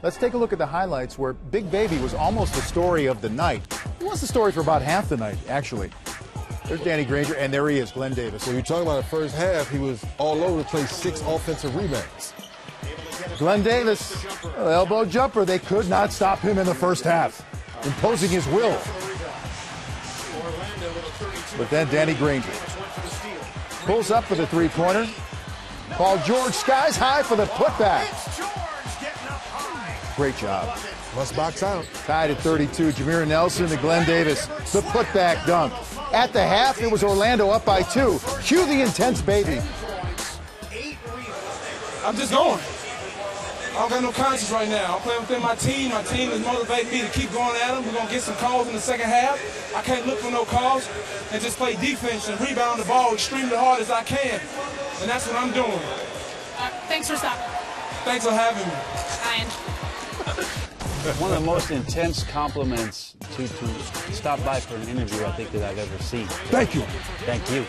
Let's take a look at the highlights where Big Baby was almost the story of the night. He was the story for about half the night, actually. There's Danny Granger, and there he is, Glenn Davis. When you're talking about the first half, he was all over the place, 6 offensive rebounds. Glenn Davis, elbow jumper. They could not stop him in the first half, imposing his will. But then Danny Granger pulls up for the three-pointer. Paul George skies high for the putback. Great job. Must box out. Tied at 32. Jameer Nelson to Glenn Davis. The putback dunk. At the half, it was Orlando up by 2. Cue the intense baby. I'm just going. I don't got no conscience right now. I'm playing within my team. My team is motivating me to keep going at them. We're going to get some calls in the second half. I can't look for no calls and just play defense and rebound the ball extremely hard as I can. And that's what I'm doing. Thanks for stopping. Thanks for having me. Ryan. One of the most intense compliments to stop by for an interview I think that I've ever seen. Thank you. Thank you.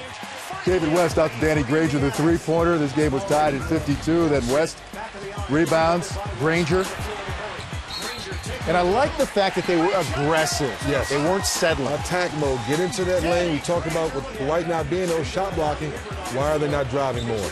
David West out to Danny Granger, the three-pointer. This game was tied at 52. Then West rebounds, Granger. And I like the fact that they were aggressive. Yes. They weren't settling. Attack mode. Get into that lane. We talk about with White not being no shot blocking. Why are they not driving more?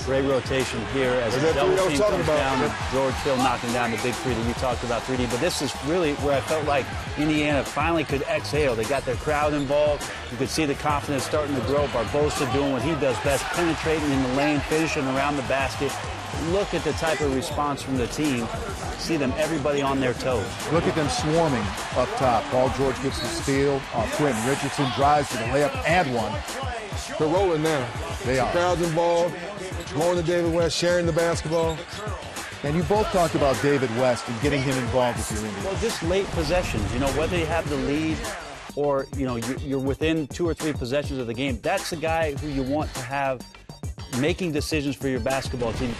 Great rotation here as the double team comes down. George Hill knocking down the big three that you talked about, 3D. But this is really where I felt like Indiana finally could exhale. They got their crowd involved. You could see the confidence starting to grow. Barbosa doing what he does best, penetrating in the lane, finishing around the basket. Look at the type of response from the team. See them, everybody on their toes. Look at them swarming up top. Paul George gets the steal. Quentin Richardson drives for the layup and one. They're rolling now. They are. The crowd's involved. Going to David West, sharing the basketball. And you both talked about David West and getting him involved with your Indians. Well, just late possessions. You know, whether you have the lead or, you know, you're within 2 or 3 possessions of the game, that's the guy who you want to have making decisions for your basketball team.